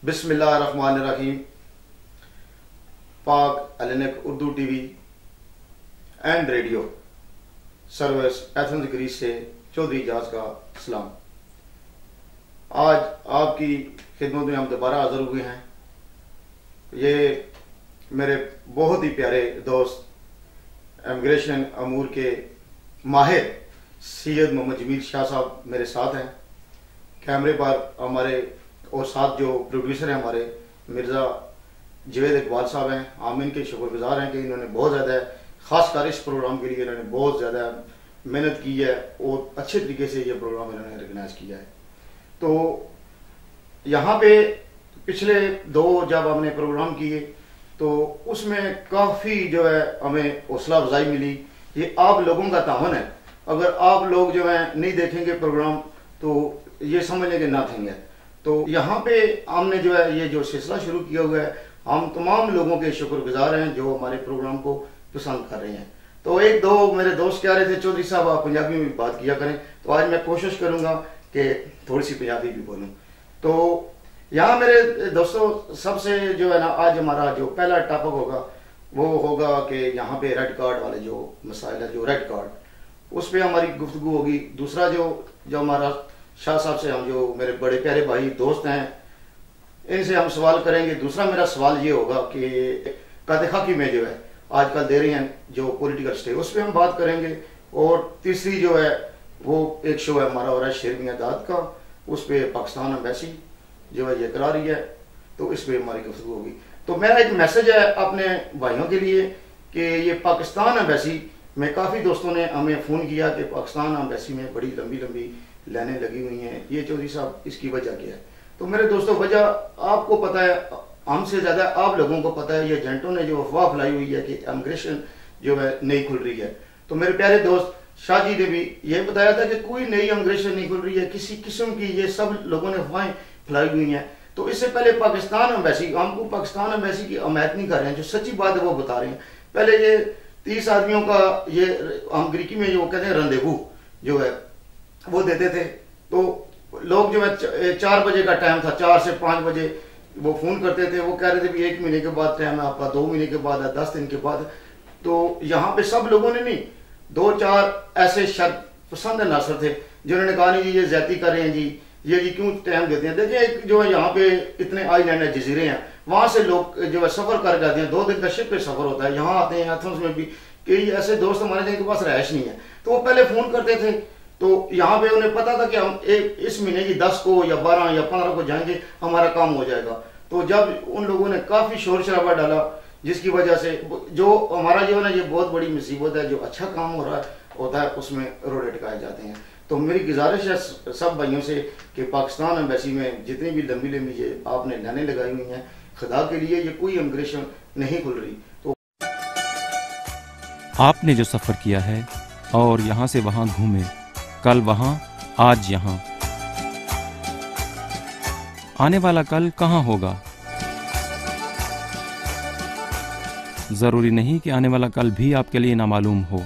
बिस्मिल्लाहिर्रहमानिर्रहीम। पाक अलिनक Urdu TV and radio service Athens Greece से चौधरी इजाज का सलाम। आज आपकी खिदमत में हम दोबारा हाजिर हुए हैं। ये मेरे बहुत ही प्यारे दोस्त इमिग्रेशन अमूर के माहिर सैयद मोहम्मद जमील शाह साहब मेरे साथ हैं। कैमरे पर हमारे और साथ जो प्रोड्यूसर हैं हमारे मिर्ज़ा जवेद इकबाल साहब हैं। हम इनके शुक्रगुजार हैं कि इन्होंने बहुत ज़्यादा ख़ासकर इस प्रोग्राम के लिए इन्होंने बहुत ज़्यादा मेहनत की है और अच्छे तरीके से ये प्रोग्राम इन्होंने ऑर्गेनाइज किया है। तो यहाँ पे पिछले दो जब हमने प्रोग्राम किए तो उसमें काफ़ी जो है हमें हौसला अफजाई मिली। ये आप लोगों का तावन है। अगर आप लोग जो है नहीं देखेंगे प्रोग्राम तो ये समझ लेंगे नथिंग है। तो यहाँ पे हमने जो है ये जो सिलसिला शुरू किया हुआ है, हम तमाम लोगों के शुक्रगुजार हैं जो हमारे प्रोग्राम को पसंद कर रहे हैं। तो एक दो मेरे दोस्त कह रहे थे चौधरी साहब आप पंजाबी में बात किया करें, तो आज मैं कोशिश करूँगा कि थोड़ी सी पंजाबी भी बोलूँ। तो यहाँ मेरे दोस्तों सबसे जो है ना आज हमारा जो पहला टॉपिक होगा वो होगा कि यहाँ पे रेड कार्ड वाले जो मसाइल है, जो रेड कार्ड उस पर हमारी गुफ्तगू होगी। दूसरा जो हमारा शाह साहब से हम जो मेरे बड़े प्यारे भाई दोस्त हैं इनसे हम सवाल करेंगे। दूसरा मेरा सवाल ये होगा कि कदखाकी में जो है आजकल दे रही हैं जो पॉलिटिकल स्टे उस पर हम बात करेंगे। और तीसरी जो है वो एक शो है हमारा हो रहा है शेर मियां दाद का, उस पर पाकिस्तान एम्बेसी जो है ये करा रही है, तो इस पर हमारी गुफ्तगू होगी। तो मेरा एक मैसेज है अपने भाइयों के लिए कि ये पाकिस्तान एम्बेसी में काफ़ी दोस्तों ने हमें फ़ोन किया कि पाकिस्तान एम्बेसी में बड़ी लंबी लंबी लाइनें लगी हुई हैं, ये चौधरी साहब इसकी वजह क्या है। तो मेरे दोस्तों वजह आपको पता है, हमसे ज़्यादा आप लोगों को पता है। ये एजेंटों ने जो अफवाह फैलाई हुई है कि इमिग्रेशन जो है नहीं खुल रही है। तो मेरे प्यारे दोस्त शाह जी ने भी ये बताया था कि कोई नई इमिग्रेशन नहीं खुल रही है किसी किस्म की, ये सब लोगों ने अफवाहें फैलाई हुई हैं। तो इससे पहले पाकिस्तान एम्बेसी, हमको पाकिस्तान एम्बेसी की हमायत नहीं कर रहे हैं, जो सच्ची बात है वो बता रहे हैं। पहले ये 30 आदमियों का ये हम ग्रीकी में जो कहते हैं रंदेवू जो है वो देते थे। तो लोग जो है 4 बजे का टाइम था, 4 से 5 बजे वो फ़ोन करते थे। वो कह रहे थे भी 1 महीने के बाद टाइम है आपका, 2 महीने के बाद है, 10 दिन के बाद। तो यहाँ पे सब लोगों ने नहीं, 2-4 ऐसे शर्त पसंद नासर थे जिन्होंने कहा नहीं जी ये ज्यादती कर रहे हैं जी, ये जी क्यों टाइम देते हैं। देखिए एक जो है यहाँ पे इतने आइलैंड है, जजीरे हैं, वहाँ से लोग जो है सफ़र कर जाते हैं, 2 दिन का शिप पे सफ़र होता है। यहाँ आते हैं एथेंस में भी कई ऐसे दोस्त हमारे जिनके पास रहायश नहीं है, तो वो पहले फ़ोन करते थे। तो यहाँ पे उन्हें पता था कि हम इस महीने की 10 को या 12 या 15 को जाएंगे, हमारा काम हो जाएगा। तो जब उन लोगों ने काफ़ी शोर शराबा डाला जिसकी वजह से जो हमारा जो है ना ये बहुत बड़ी मुसीबत है, जो अच्छा काम हो रहा होता है उसमें रोड़े टिकाए जाते हैं। तो मेरी गुजारिश है सब भाइयों से कि पाकिस्तान एम्बेसी में जितनी भी लंबी लंबी ये आपने लाइनें लगाई हुई हैं, खुदा के लिए ये कोई इमिग्रेशन नहीं खुल रही। तो आपने जो सफ़र किया है और यहाँ से वहाँ घूमे, कल वहाँ आज यहाँ, आने वाला कल कहाँ होगा? ज़रूरी नहीं कि आने वाला कल भी आपके लिए नामालूम हो।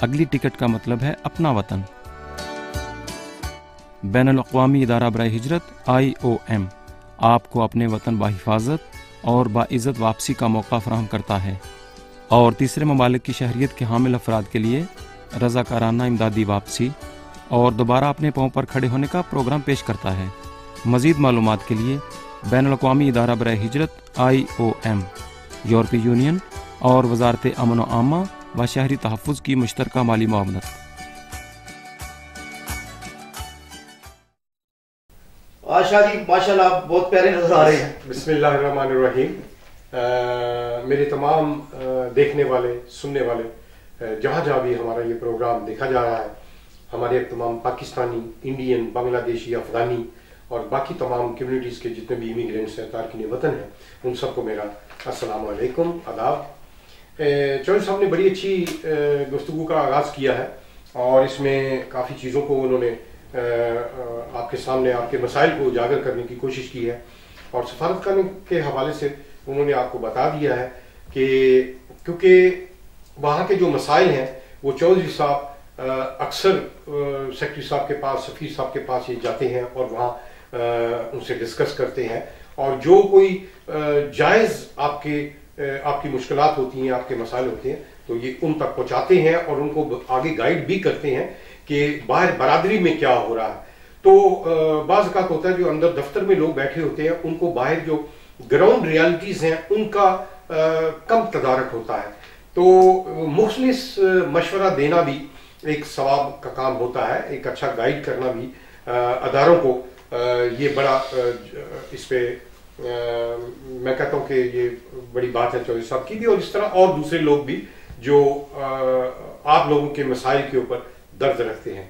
अगली टिकट का मतलब है अपना वतन। बैनुल अक़वामी इदारा बराए हिजरत IOM आपको अपने वतन बाहिफाजत और बाइज़्ज़त वापसी का मौका फराहम करता है और तीसरे ममालिक की शहरियत के हामिल अफराद के लिए रज़ाकाराना इमदादी वापसी और दोबारा अपने पाँव पर खड़े होने का प्रोग्राम पेश करता है। मज़ीद मालूमात के लिए बैनुल अक़वामी इदारा बराए हिजरत IOM, यूरोपीय यूनियन और वज़ारत अमन व आमा व शहरी तहफ़्फ़ुज़ की मुश्तरका माली मुआवनत। आशा जी माशाल्लाह बहुत प्यारे नजर आ रहे हैं। बिस्मिल्लाहिर्रहमानिर्रहीम। मेरे तमाम देखने वाले सुनने वाले जहाँ जहाँ भी हमारा ये प्रोग्राम देखा जा रहा है, हमारे तमाम पाकिस्तानी, इंडियन, बांग्लादेशी, अफ़गानी और बाकी तमाम कम्युनिटीज़ के जितने भी इमिग्रेंट्स हैं, तारकिन वतन हैं, उन सबको मेरा अस्सलाम वालेकुम, आदाब। चौधरी साहब ने बड़ी अच्छी गुफ्तगू का आगाज़ किया है और इसमें काफ़ी चीज़ों को उन्होंने आपके सामने आपके मसाइल को उजागर करने की कोशिश की है और सफारत करने के हवाले से उन्होंने आपको बता दिया है कि क्योंकि वहाँ के जो मसाइल हैं वो चौधरी साहब अक्सर सेक्रेटरी साहब के पास, सफ़ीर साहब के पास ये जाते हैं और वहाँ उनसे डिस्कस करते हैं और जो कोई जायज़ आपकी मुश्किलात होती हैं, आपके मसाइल होते हैं, तो ये उन तक पहुंचाते हैं और उनको आगे गाइड भी करते हैं कि बाहर बरादरी में क्या हो रहा है। तो बाज़ औक़ात होता है जो अंदर दफ्तर में लोग बैठे होते हैं उनको बाहर जो ग्राउंड रियलिटीज़ हैं उनका कम तदारक होता है। तो मुखलिस मशवरा देना भी एक सवाब का काम होता है, एक अच्छा गाइड करना भी अदारों को ये बड़ा इस पे मैं कहता हूँ कि ये बड़ी बात है चौधरी साहब की भी, और इस तरह और दूसरे लोग भी जो आप लोगों के मसाइल के ऊपर दर्द रखते हैं।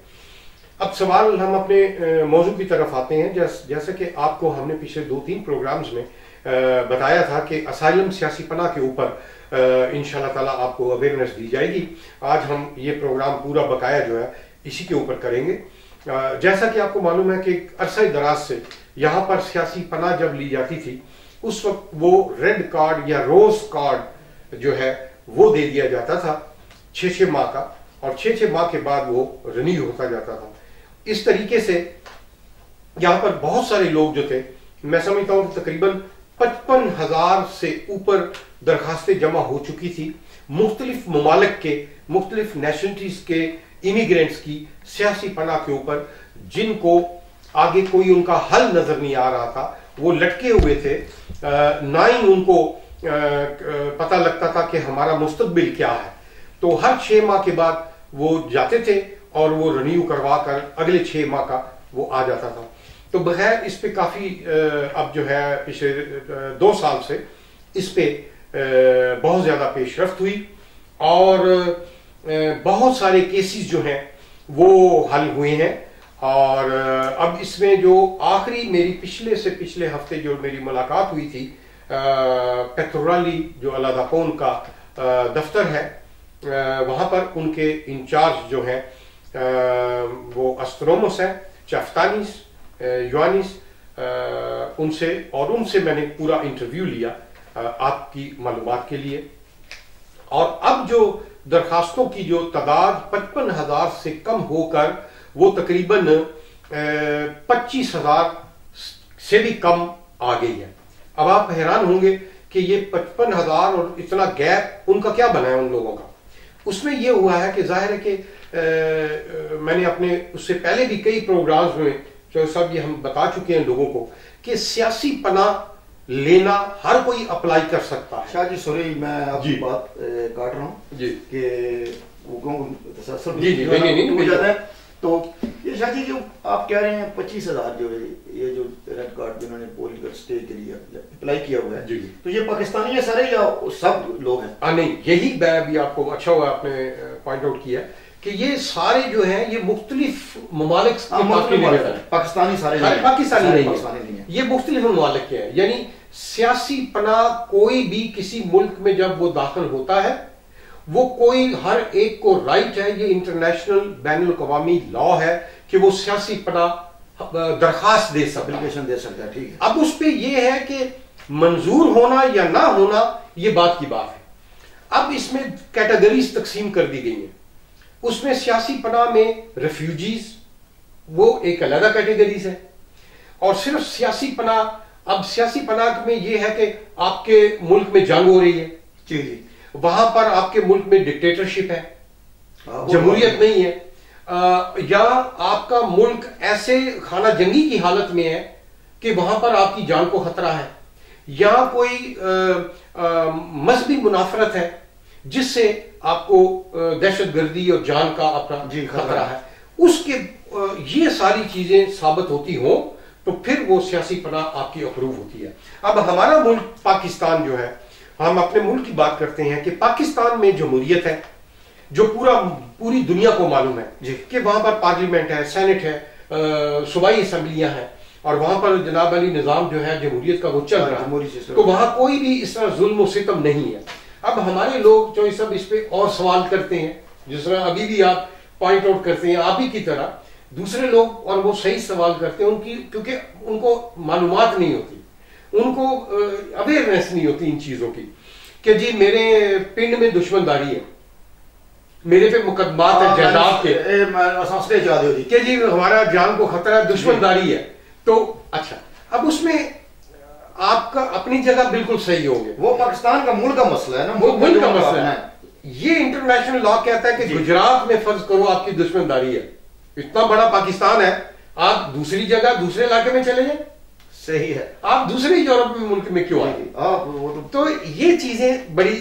अब सवाल हम अपने मौजू की तरफ आते हैं। जैसे कि आपको हमने पिछले 2-3 प्रोग्राम्स में बताया था कि असाइलम सियासी पनाह के ऊपर इंशाल्लाह ताला आपको अवेयरनेस दी जाएगी। आज हम ये प्रोग्राम पूरा बकाया जो है इसी के ऊपर करेंगे। जैसा कि आपको मालूम है कि अरसे दराज से यहाँ पर सियासी पनाह जब ली जाती थी उस वक्त वो रेड कार्ड या रोज कार्ड जो है वो दे दिया जाता था 6-6 माह का, और 6-6 माह के बाद वो रिन्यू होता जाता था। इस तरीके से यहाँ पर बहुत सारे लोग जो थे, मैं समझता हूँ कि तकरीबन 55,000 से ऊपर दरखास्तें जमा हो चुकी थी मुख्तलिफ ममालिक के, मुख्तलिफ नेशनलिटीज के इमिग्रेंट्स की सियासी पनाह के ऊपर, जिनको आगे कोई उनका हल नजर नहीं आ रहा था, वो लटके हुए थे, ना ही उनको पता लगता था कि हमारा मुस्तकबिल क्या है। तो हर 6 माह के बाद वो जाते थे और वो रिन्यू करवा कर अगले 6 माह का वो आ जाता था। तो बगैर इस पे काफी अब जो है पिछले 2 साल से इस पे बहुत ज्यादा पेशरफ्त हुई और बहुत सारे केसेस जो हैं वो हल हुए हैं। और अब इसमें जो आखिरी मेरी पिछले हफ्ते जो मेरी मुलाकात हुई थी पेट्रोली जो अलादाकोन का दफ्तर है, वहां पर उनके इंचार्ज जो हैं वो अस्ट्रोमोस है, चफ्तानिस, योनिस, उनसे मैंने पूरा इंटरव्यू लिया आपकी मालूमात के लिए। और अब जो दरखास्तों की जो तादाद 55,000 से कम होकर वो तकरीबन 25,000 से भी कम आ गई है। अब आप हैरान होंगे कि ये 55,000 और इतना गैप उनका क्या बना है उन लोगों का। उसमें ये हुआ है कि जाहिर है कि मैंने अपने उससे पहले भी कई प्रोग्राम्स में जो सब ये हम बता चुके हैं लोगों को कि सियासी पनाह लेना हर कोई अप्लाई कर सकता है। शाह जी सॉरी मैं आपकी बात काट रहा हूँ जी कि वो जी तो ये शाह जी जो आप कह रहे हैं 25,000 जो है ये जो रेड कार्ड जिन्होंने पॉलिटिकल स्टे के लिए अप्लाई किया हुआ है जी, तो ये पाकिस्तानी है सारे या सब लोग हैं? नहीं, यही मैं भी आपको अच्छा हुआ आपने पॉइंट आउट किया कि ये सारे जो हैं ये मुख्तलिफ ममालिक पाकिस्तानी सारे पाकिस्तानी नहीं है, ये मुख्तलिफ ममालिक के हैं। यानी सियासी पनाह कोई भी किसी मुल्क में जब वो दाखिल होता है वो कोई हर एक को राइट है, ये इंटरनेशनल बैनुल अक़वामी लॉ है कि वो सियासी पनाह दरखास्त दे सकता है। ठीक है। अब उस पे ये है कि मंजूर होना या ना होना ये बात की बात है। अब इसमें कैटेगरीज तकसीम कर दी गई हैं। उसमें सियासी पनाह में रेफ्यूजीज वो एक अलग कैटेगरीज है, और सिर्फ सियासी पनाह, अब सियासी पनाह में ये है कि आपके मुल्क में जंग हो रही है जी, वहां पर आपके मुल्क में डिक्टेटरशिप है, जमहूरियत नहीं है, या आपका मुल्क ऐसे खाना जंगी की हालत में है कि वहां पर आपकी जान को खतरा है, या कोई मजहबी मुनाफरत है जिससे आपको दहशतगर्दी और जान का अपना खतरा है, उसके ये सारी चीजें साबित होती हो तो फिर वो सियासी पनाह आपकी अप्रूव होती है। अब हमारा मुल्क पाकिस्तान जो है, हम अपने मुल्क की बात करते हैं कि पाकिस्तान में जमहूरियत है जो पूरी दुनिया को मालूम है कि वहां पर पार्लियामेंट है, सेनेट है, सूबाई असम्बलियां हैं, और वहां पर जनाब अली निजाम जो है जमहूरियत का वो चल रहा है, तो वहां कोई भी इस तरह जुल्म और सितम नहीं है। अब हमारे लोग जो सब इस पे और सवाल करते हैं, जिस तरह अभी भी आप पॉइंट आउट करते हैं, आप ही की तरह दूसरे लोग, और वो सही सवाल करते हैं उनकी, क्योंकि उनको मालूमात नहीं होती, उनको अवेयरनेस नहीं होती इन चीजों की कि जी मेरे पिंड में दुश्मनदारी है, मेरे पे मुकदमात है जायदाद के, कि जी हमारा जान को खतरा है, दुश्मनदारी है। तो अच्छा, अब उसमें आपका अपनी जगह बिल्कुल सही होंगे। वो पाकिस्तान का मूल का मसला है ना, वो मूल का मसला है। ये इंटरनेशनल लॉ कहता है कि गुजरात में फर्ज करो आपकी दुश्मनदारी है, इतना बड़ा पाकिस्तान है, आप दूसरी जगह दूसरे इलाके में चले जाए, सही है, आप दूसरे यूरोप में मुल्क में क्यों आए? तो ये चीजें बड़ी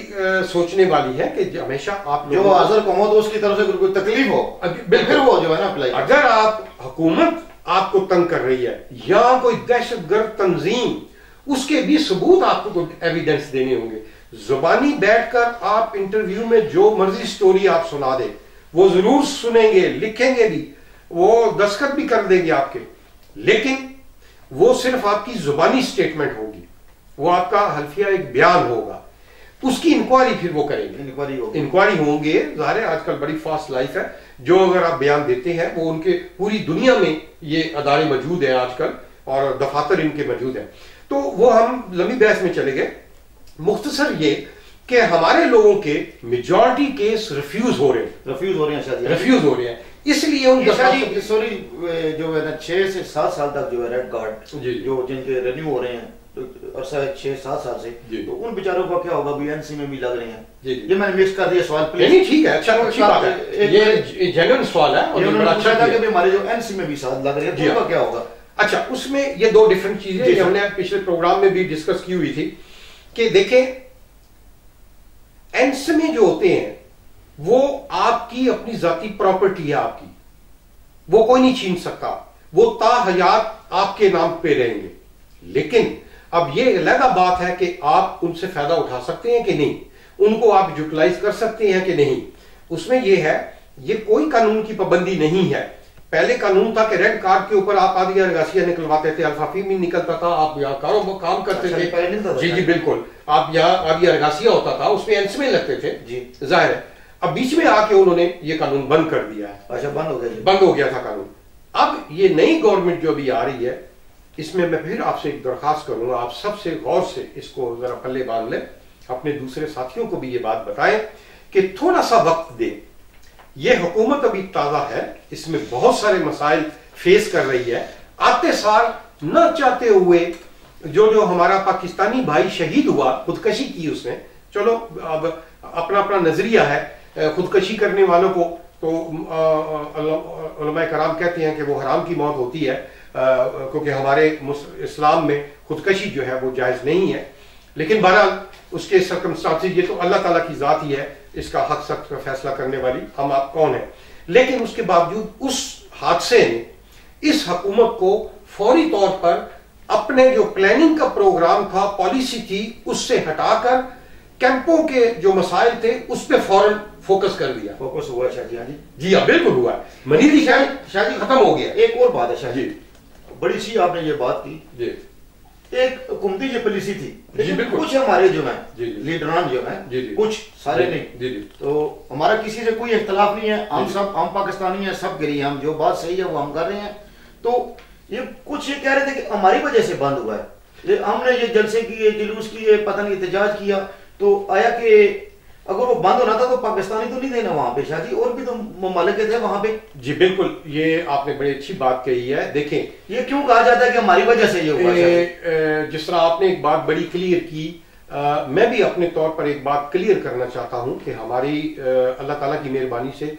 सोचने वाली है कि हमेशा आप जो हाजिर कौम हो तो उसकी तरफ से कोई तकलीफ हो, बिल्कुल वो जो है ना अप्लाई। अगर आप हुकूमत आपको तंग कर रही है या कोई दहशतगर्द तंजीम, उसके भी सबूत आपको एविडेंस देने होंगे। जुबानी बैठकर आप इंटरव्यू में जो मर्जी स्टोरी आप सुना दे, वो जरूर सुनेंगे, लिखेंगे भी, वो दस्तखत भी कर देंगे आपके, लेकिन वो सिर्फ आपकी जुबानी स्टेटमेंट होगी, वो आपका हल्फिया एक बयान होगा, उसकी इंक्वायरी फिर वो करेंगे, इंक्वायरी होंगे। जाहिर है आजकल बड़ी फास्ट लाइफ है, जो अगर आप बयान देते हैं वो उनके पूरी दुनिया में ये अदारे मौजूद हैं आजकल और दफातर इनके मौजूद हैं। तो वो हम लंबी बहस में चले गए। मुख्तसर ये कि हमारे लोगों के मेजॉरिटी केस रिफ्यूज हो रहे हैं, इसलिए उन सॉरी जो है ना 6 से 7 साल तक जो है रेड कार्ड जो जिनके रिन्यू हो रहे हैं तो 6-7 साल से, तो उन बेचारों का क्या होगा? बीएनसी में भी लग रहे हैं। ये मैंने मिक्स कर दिया सवाल, नहीं ठीक है, अच्छा अच्छी बात है, ये जेन्युइन सवाल है और ये बड़ा अच्छा है कि हमारे जो एनसी में भी साथ लग रहे हैं, तो क्या होगा? अच्छा, उसमें ये दो डिफरेंट चीजें जो हमने पिछले प्रोग्राम में भी डिस्कस की हुई थी कि देखें एनसी में जो होते हैं वो आपकी अपनी जाती प्रॉपर्टी है, आपकी वो कोई नहीं छीन सकता, वो ताहयात आपके नाम पे रहेंगे। लेकिन अब ये अलग बात है कि आप उनसे फायदा उठा सकते हैं कि नहीं, उनको आप यूटिलाइज कर सकते हैं कि नहीं। उसमें ये है, ये कोई कानून की पाबंदी नहीं है। पहले कानून था कि रेड कार्ड के ऊपर आप आदि अरगासिया निकलवाते थे, अल्फाफी में निकलता था, आप यहाँ काम करते थे। जी बिल्कुल, आप यहाँ आदि अरगासिया होता था, उसमें एंस में लगते थे जी, जाहिर है। अब बीच में आके उन्होंने ये कानून बंद कर दिया है। अच्छा, बंद हो गया था कानून। अब ये नई गवर्नमेंट जो अभी आ रही है, इसमें मैं फिर आपसे एक दरखास्त करूंगा, आप सबसे गौर से इसको जरा पल्ले बांध लें, अपने दूसरे साथियों को भी ये बात बताएं कि थोड़ा सा वक्त दें। ये हुकूमत अभी ताजा है, इसमें बहुत सारे मसाइल फेस कर रही है। आते साल न चाहते हुए जो हमारा पाकिस्तानी भाई शहीद हुआ, खुदकशी की उसने, चलो अब अपना अपना नजरिया है, खुदकशी करने वालों को तो उलमाए कराम कहते हैं कि वो हराम की मौत होती है, क्योंकि हमारे इस्लाम में खुदकशी जो है वो जायज नहीं है। लेकिन बहरहाल उसके सर्कमस्टांसेस, ये तो अल्लाह ताला की जात ही है, इसका हक सख्त का फैसला करने वाली, हम आप कौन है। लेकिन उसके बावजूद उस हादसे ने इस हुकूमत को फौरी तौर पर अपने जो प्लानिंग का प्रोग्राम था, पॉलिसी थी, उससे हटाकर कैंपों के जो मसाइल थे उस पर फौरन फोकस कर दिया। फोकस हुआ शाहजी? हाँ जी हाँ, बिल्कुल हुआ है। मनीरी शाहजी खत्म हो गया। एक और बात है शाहजी, बड़ी सी आपने ये बात की जी, एक हुकूमती जो पॉलिसी थी, लेकिन कुछ हमारे जो है लीडरान जो है, कुछ सारे नहीं, तो हमारा किसी से कोई इख्तलाफ नहीं है, हम सब हम पाकिस्तानी हैं, सब गिरी, हम जो बात सही है वो हम कर रहे हैं। तो ये कुछ ये कह रहे थे कि हमारी वजह से बंद हुआ है, हमने ये जलसे किए, जुलूस किए, पता नहीं एहतजाज किया, तो आया कि अगर वो बंद होना था तो पाकिस्तानी तो नहीं देना वहां पे शादी, और भी तो ममालिक थे वहां पे। जी बिल्कुल, ये आपने बड़ी अच्छी बात कही है। देखें ये क्यों कहा जाता है कि हमारी वजह से ये हुआ? जिस तरह आपने एक बात बड़ी क्लियर की, मैं भी अपने तौर पर एक बात क्लियर करना चाहता हूं कि हमारी अल्लाह ताला की मेहरबानी से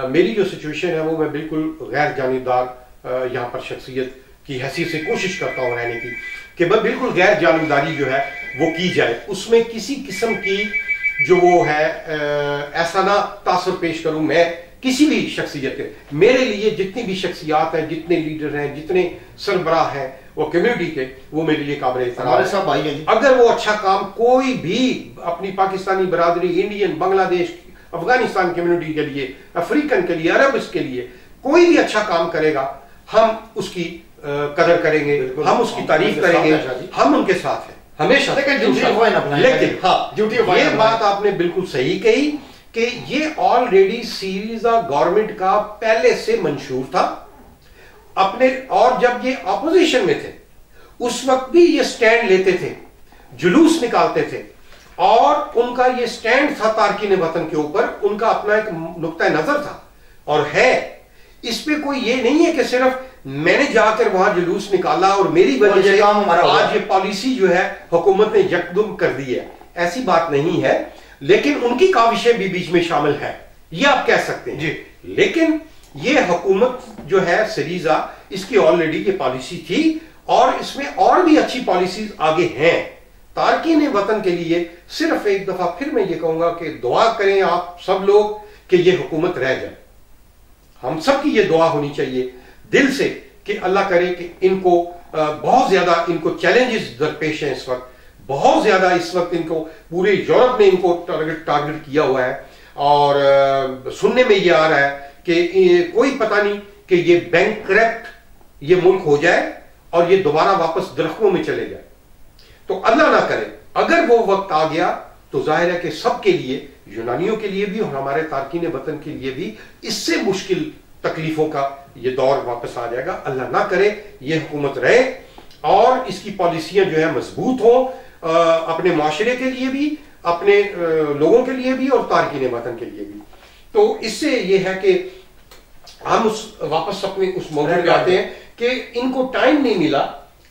मेरी जो सिचुएशन है वो मैं बिल्कुल गैर जानिबदार यहाँ पर शख्सियत की हैसियत से कोशिश करता हूँ रहने की, कि मैं बिल्कुल गैर जानिबदारी जो है वो की जाए, उसमें किसी किस्म की जो वो है ऐसा ना तासुर पेश करूं मैं किसी भी शख्सियत के। मेरे लिए जितनी भी शख्सियात हैं, जितने लीडर हैं, जितने सरबराह हैं वो कम्युनिटी के, वो मेरे लिए काबिल एहतराम सब भाई हैं। अगर वो अच्छा काम कोई भी अपनी पाकिस्तानी बरादरी, इंडियन, बांग्लादेश, अफगानिस्तान कम्युनिटी के लिए, अफ्रीकन के लिए, अरब के लिए कोई भी अच्छा काम करेगा, हम उसकी कदर करेंगे, हम उसकी तारीफ करेंगे, हम उनके साथ हैं हमेशा। लेकिन हाँ, ये बात आपने बिल्कुल सही कही कि ये ऑलरेडी सीरीजा गवर्नमेंट का पहले से मंशूर था अपने, और जब ये ऑपोजिशन में थे उस वक्त भी ये स्टैंड लेते थे, जुलूस निकालते थे, और उनका ये स्टैंड था तारकीन वतन के ऊपर, उनका अपना एक नुक्ता नजर था और है इस पे कोई ये नहीं है कि सिर्फ मैंने जाकर वहां जुलूस निकाला और मेरी वजह से आज ये पॉलिसी जो है हुकूमत ने यकदम कर दी है, ऐसी बात नहीं है। लेकिन उनकी काविशें भी बीच में शामिल है, ये आप कह सकते हैं जी। लेकिन ये हुकूमत जो है सिरीजा, इसकी ऑलरेडी ये पॉलिसी थी और इसमें और भी अच्छी पॉलिसीज आगे हैं तारकीन वतन के लिए। सिर्फ एक दफा फिर मैं ये कहूंगा कि दुआ करें आप सब लोग कि ये हुकूमत रह जाए। हम सब की ये दुआ होनी चाहिए दिल से कि अल्लाह करे कि इनको बहुत ज्यादा इनको चैलेंजेस दरपेश हैं इस वक्त, बहुत ज्यादा इस वक्त इनको पूरे यूरोप ने इनको टारगेट किया हुआ है और सुनने में ये आ रहा है कि कोई पता नहीं कि ये बैंकक्रप्ट ये मुल्क हो जाए और ये दोबारा वापस दरख्तों में चले जाए। तो अल्लाह ना करे, अगर वो वक्त आ गया तो जाहिर है कि सबके लिए, यूनानियों के लिए भी और हमारे तारकीन वतन के लिए भी इससे मुश्किल तकलीफों का ये दौर वापस आ जाएगा। अल्लाह ना करे ये हुकूमत रहे और इसकी पॉलिसियां जो है मजबूत हो, अपने माशरे के लिए भी, अपने लोगों के लिए भी और तारकीन वतन के लिए भी। तो इससे ये है कि हम वापस अपने उस मौजू पे आते हैं कि इनको टाइम नहीं मिला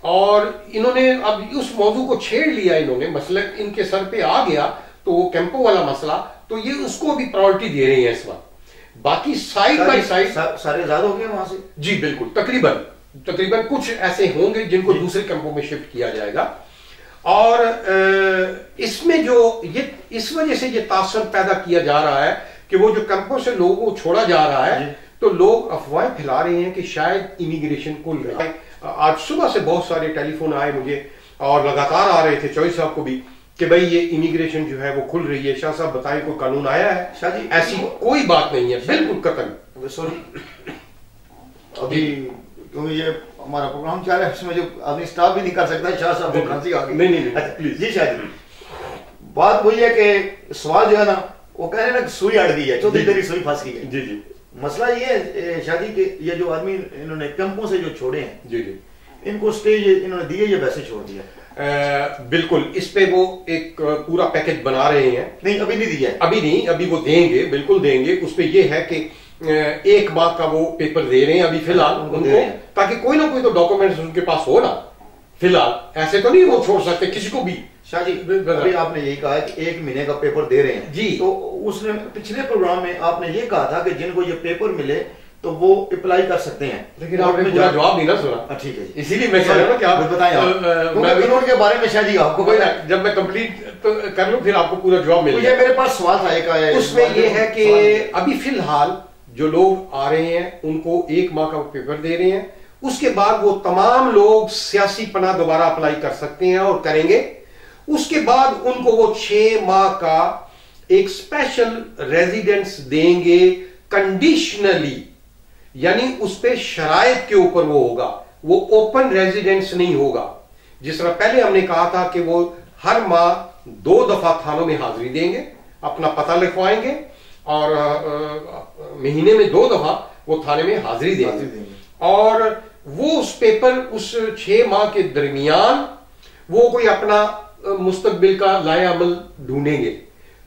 और इन्होंने अब उस मौजू को छेड़ लिया, इन्होंने मसला इनके सर पे आ गया तो वो कैंपो वाला मसला, तो ये उसको भी प्रायोरिटी दे रहे हैं इस वक्त। बाकी साइड बाय साइड सारे आजाद हो गए वहां से जी, बिल्कुल, तकरीबन कुछ ऐसे होंगे जिनको दूसरे कैंपों में शिफ्ट किया जाएगा। और इसमें जो ये इस वजह से ये तासर पैदा किया जा रहा है कि वो जो कैंपों से लोगों को छोड़ा जा रहा है तो लोग अफवाहें फैला रहे हैं कि शायद इमिग्रेशन खुल रहा है। आज सुबह से बहुत सारे टेलीफोन आए मुझे और लगातार आ रहे थे चौधरी साहब को भी कि भाई ये इमिग्रेशन जो है वो खुल रही है। शाह साहब बताएं कोई कानून आया है? शाह जी ऐसी कोई बात नहीं है, बिल्कुल कतई। सॉरी अभी क्योंकि ये हमारा प्रोग्राम चल रहा है, इसमें जो आदमी स्टॉप भी नहीं कर सकता। शाह साहब को खांसी आ गई। नहीं जी शाह जी, बात वही है कि सवाल जो है ना वो कह रहे हैं ना सुई अड़ गई है, चौधरी तेरी सुई फंस गई है। जी जी, मसला ये है शादी के, ये जो आदमी इन्होंने कैंपों से जो छोड़े हैं जी जी, इनको स्टेज इन्होंने दिए या वैसे छोड़ दिया? बिल्कुल, इस पे वो एक पूरा पैकेज बना रहे हैं। नहीं अभी नहीं दिया है। अभी नहीं, अभी वो देंगे, बिल्कुल देंगे। उसमें ये है कि एक माह का वो पेपर दे रहे हैं अभी फिलहाल उनको, ताकि कोई ना कोई तो डॉक्यूमेंट्स उनके पास हो ना। फिलहाल ऐसे तो नहीं वो छोड़ सकते किसी को भी। शाह जी अभी आपने यही कहा कि 1 महीने का पेपर दे रहे हैं जी, तो उसने पिछले प्रोग्राम में आपने ये कहा था कि जिनको ये पेपर मिले तो वो अप्लाई कर सकते हैं, लेकिन आपने पूरा जवाब नहीं ना सुना। ठीक है, इसीलिए मैं कह रहा हूं कि आप बताएं आप के बारे में। शाह जी आपको जब मैं कंप्लीट तो कर लूं फिर आपको पूरा जवाब मिलेगा। मेरे पास सवाल था एक, उसमें ये है कि अभी फिलहाल जो लोग आ रहे हैं उनको 1 माह का पेपर दे रहे हैं। उसके बाद वो तमाम लोग सियासी पनाह दोबारा अप्लाई कर सकते हैं और करेंगे। उसके बाद उनको वो 6 माह का एक स्पेशल रेजिडेंस देंगे कंडीशनली, यानी उस पे शराइत के ऊपर वो होगा, वो ओपन रेजिडेंस नहीं होगा। जिस तरह पहले हमने कहा था कि वो हर माह 2 दफा थानों में हाजिरी देंगे, अपना पता लिखवाएंगे और महीने में 2 दफा वो थाने में हाजिरी देंगे। और वो उस पेपर उस 6 माह के दरमियान वो कोई अपना मुस्तकबिल का लाए अमल ढूंढेंगे,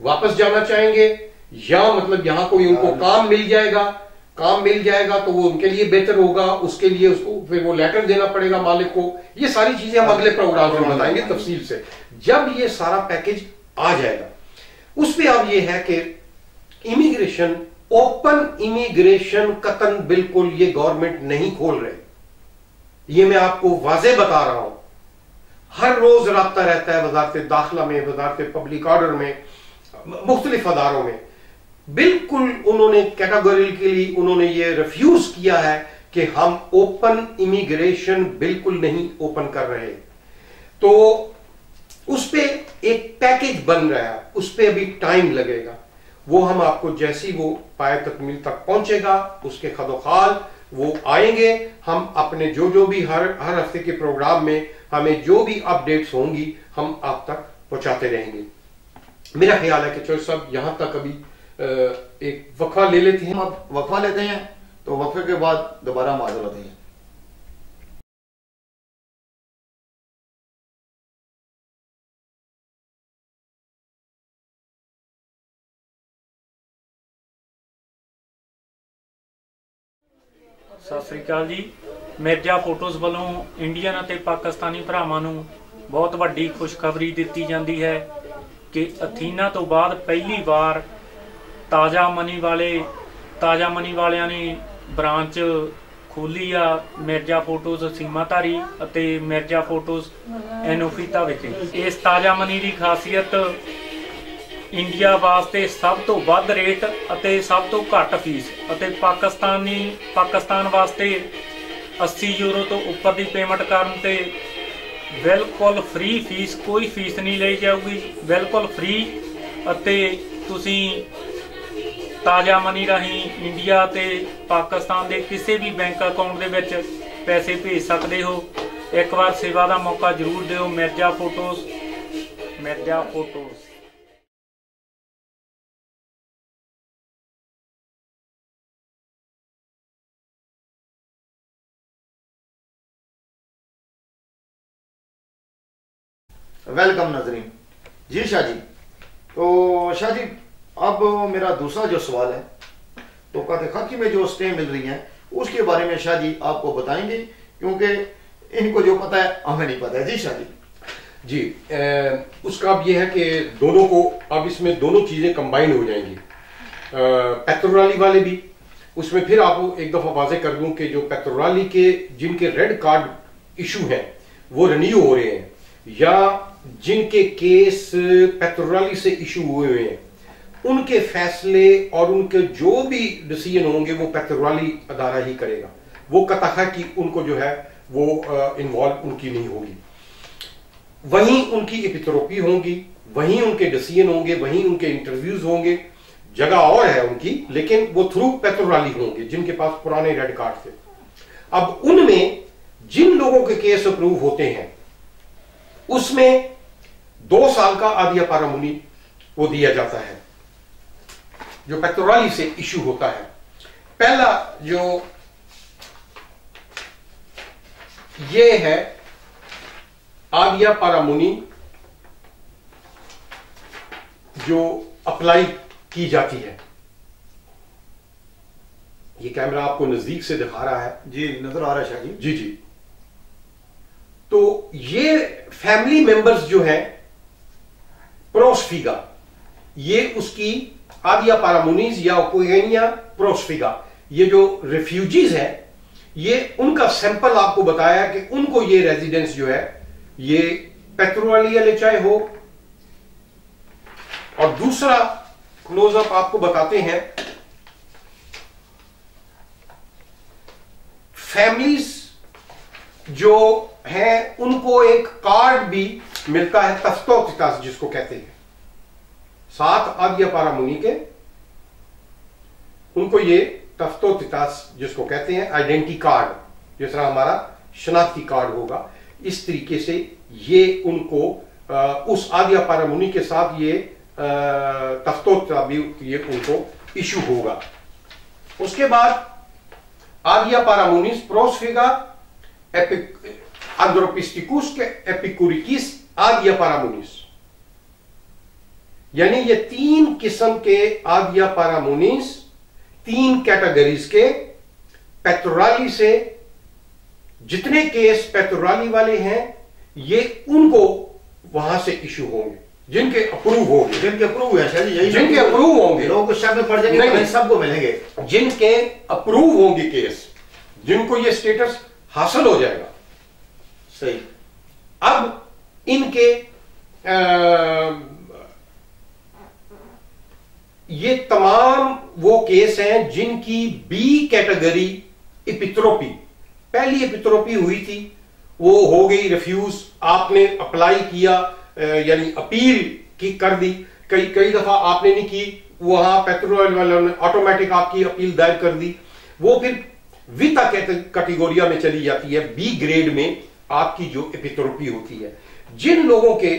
वापस जाना चाहेंगे या मतलब यहां कोई उनको काम मिल जाएगा तो वो उनके लिए बेहतर होगा। उसके लिए उसको फिर वो लेटर देना पड़ेगा मालिक को। ये सारी चीजें हम अगले प्रोग्राम में बताएंगे तफसील से। जब ये सारा पैकेज आ जाएगा उस पे अब ये है कि इमिग्रेशन, ओपन इमिग्रेशन कतन बिल्कुल ये गवर्नमेंट नहीं खोल रहे। ये मैं आपको वाजे बता रहा हूं। हर रोज राब्ता रहता है वजारत दाखिला में, वजारत पब्लिक ऑर्डर में, मुख्तलिफ अदारों में। बिल्कुल उन्होंने कैटेगोरिकली उन्होंने ये रिफ्यूज किया है कि हम ओपन इमिग्रेशन बिल्कुल नहीं ओपन कर रहे। तो उस पे एक पैकेज बन रहा है, उस पे अभी टाइम लगेगा। वो हम आपको जैसी वो पाए तकमील तक पहुंचेगा उसके खदोखाल वो आएंगे। हम अपने जो भी हर हफ्ते के प्रोग्राम में हमें जो भी अपडेट्स होंगी हम आप तक पहुंचाते रहेंगे। मेरा ख्याल है कि चौधरी साहब यहां तक अभी एक वक्फा ले लेते हैं। हम वक्फा लेते हैं तो वक्फे के बाद दोबारा हम हाजिर होते हैं। ਸਤਿ ਸ੍ਰੀ ਅਕਾਲ ਜੀ। ਮਿਰਜ਼ਾ ਫੋਟੋਜ਼ ਵੱਲੋਂ ਇੰਡੀਅਨ ਅਤੇ ਪਾਕਿਸਤਾਨੀ ਭਰਾਵਾਂ ਨੂੰ ਬਹੁਤ ਵੱਡੀ ਖੁਸ਼ਖਬਰੀ ਦਿੱਤੀ ਜਾਂਦੀ ਹੈ ਕਿ ਅਥੀਨਾ ਤੋਂ ਬਾਅਦ ਪਹਿਲੀ ਵਾਰ ਤਾਜ਼ਾ ਮਨੀ ਵਾਲਿਆਂ ਨੇ ਬ੍ਰਾਂਚ ਖੋਲ੍ਹੀ ਆ ਮਿਰਜ਼ਾ ਫੋਟੋਜ਼ ਸੀਮਾਧਾਰੀ ਅਤੇ ਮਿਰਜ਼ਾ ਫੋਟੋਜ਼ ਐਨੋਫੀਤਾ ਵਿਖੇ। ਇਸ ਤਾਜ਼ਾ ਮਨੀ ਦੀ ਖਾਸੀਅਤ ਇੰਡੀਆ ਵਾਸਤੇ ਸਭ ਤੋਂ ਵੱਧ ਰੇਟ ਅਤੇ ਸਭ ਤੋਂ ਘੱਟ ਫੀਸ ਅਤੇ ਪਾਕਿਸਤਾਨ ਵਾਸਤੇ 80 ਯੂਰੋ ਤੋਂ ਉੱਪਰ ਦੀ ਪੇਮੈਂਟ ਕਰਨ ਤੇ ਬਿਲਕੁਲ ਫ੍ਰੀ ਫੀਸ, ਕੋਈ ਫੀਸ ਨਹੀਂ ਲਈ ਜਾਊਗੀ, ਬਿਲਕੁਲ ਫ੍ਰੀ। ਅਤੇ ਤੁਸੀਂ ਤਾਜ਼ਾ ਮਨੀ ਰਾਹੀਂ ਇੰਡੀਆ ਤੇ ਪਾਕਿਸਤਾਨ ਦੇ ਕਿਸੇ ਵੀ ਬੈਂਕ ਅਕਾਊਂਟ ਦੇ ਵਿੱਚ ਪੈਸੇ ਭੇਜ ਸਕਦੇ ਹੋ। ਇੱਕ ਵਾਰ ਸੇਵਾ ਦਾ ਮੌਕਾ ਜ਼ਰੂਰ ਦਿਓ। ਮਿਰਜ਼ਾ ਫੋਟੋਜ਼। वेलकम नाजरीन। जी शाह जी, तो शाह जी अब मेरा दूसरा जो सवाल है, तो कहते खाकी में जो स्टे मिल रही हैं उसके बारे में शाह जी आपको बताएंगे, क्योंकि इनको जो पता है हमें नहीं पता है। जी शाह जी। उसका अब ये है कि दोनों को अब इसमें दोनों चीजें कंबाइन हो जाएंगी। पेट्रोराली वाले भी उसमें फिर आपको एक दफा वाजे कर दूं कि जो पेट्रोराली के जिनके रेड कार्ड इशू हैं वो रिन्यू हो रहे हैं या जिनके केस पेट्रोराली से इशू हुए हैं, उनके फैसले और उनके जो भी डिसीजन होंगे वो पेट्रोराली अदारा ही करेगा। वो कता है कि उनको जो है वो इन्वॉल्व उनकी नहीं होगी। वहीं उनकी एपिथेरेपी होगी, वहीं उनके डिसीजन होंगे, वहीं उनके इंटरव्यूज होंगे। जगह और है उनकी, लेकिन वो थ्रू पेट्रोराली होंगे जिनके पास पुराने रेड कार्ड थे। अब उनमें जिन लोगों के केस अप्रूव होते हैं उसमें 2 साल का आदिया पारामुनी वो दिया जाता है जो पेट्रोराली से इशू होता है। पहला जो ये है आदिया पारामुनी जो अप्लाई की जाती है। ये कैमरा आपको नजदीक से दिखा रहा है। जी नजर आ रहा है शाह जी। जी जी। तो ये फैमिली मेंबर्स जो है प्रोसफिगा, ये उसकी आदिया पारामुनीज या ओकोगेनिया प्रोसफिगा, ये जो रिफ्यूजीज है ये उनका सैंपल आपको बताया कि उनको ये रेजिडेंस जो है ये पेट्रोराली एलएचआई हो। और दूसरा क्लोजअप आपको बताते हैं, फैमिलीज जो है उनको एक कार्ड भी मिलता है, तफ्तोतितास जिसको कहते हैं। 7 आदिया पारामुनी के उनको ये तफ्तोतितास जिसको कहते हैं आइडेंटिटी कार्ड, जिस तरह हमारा शनाख्ती कार्ड होगा, इस तरीके से ये उनको उस आदिया पारामुनी के साथ ये तफ्तोतिता भी ये उनको इशू होगा। उसके बाद आदिया पारामुनीस प्रोसफिगा एंड्रोपिस्टिकुस के एपिकुरिकिस आदिया पारामुनीस, यानी ये 3 किस्म के आदिया पारामुनीस 3 कैटेगरीज के पेट्रोराली से जितने केस पेट्रोराली वाले हैं ये उनको वहां से इशू होंगे, जिनके अप्रूव होंगे, जिनके अप्रूव है शाह जी, जिनके अप्रूव होंगे, लोगों को शक में पड़ जाएंगे, नहीं सबको मिलेंगे। जिनके अप्रूव होंगे केस, जिनको ये स्टेटस हासिल हो जाएगा। सही। अब इनके ये तमाम वो केस हैं जिनकी बी कैटेगरी एपिथेरेपी, पहली एपिथेरेपी हुई थी वो हो गई रिफ्यूज, आपने अप्लाई किया यानी अपील की कर दी, कई दफा आपने नहीं की, वहां पेट्रोल वालों ने ऑटोमेटिक आपकी अपील दायर कर दी, वो फिर विता कैटेगोरिया में चली जाती है। बी ग्रेड में आपकी जो एपिथेरेपी होती है। जिन लोगों के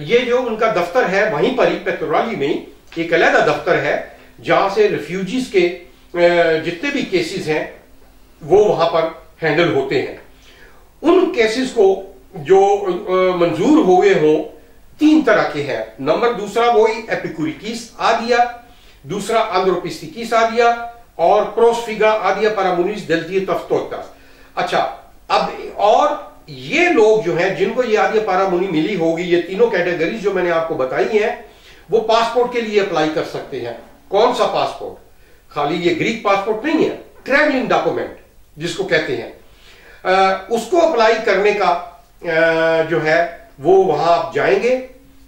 ये जो उनका दफ्तर है वहीं पर ही पेट्रोराली में एक अलग दफ्तर है जहां से रिफ्यूजीज के जितने भी केसेस हैं वो वहां पर हैंडल होते हैं। उन केसेस को जो मंजूर हुए हों 3 तरह के हैं। नंबर दूसरा वही एपिकुरिकिस आदिया, दूसरा एंड्रोपिस्टिकिस आदिया और प्रोसफिगा आदिया पारामुनिस दलतीय तफ्तोता। अच्छा, अब और ये लोग जो हैं जिनको ये आदिया पारामुनि मिली होगी, ये तीनों कैटेगरीज जो मैंने आपको बताई हैं, वो पासपोर्ट के लिए अप्लाई कर सकते हैं। कौन सा पासपोर्ट? खाली ये ग्रीक पासपोर्ट नहीं है, ट्रैवलिंग डॉक्यूमेंट जिसको कहते हैं, उसको अप्लाई करने का जो है वो वहां आप जाएंगे।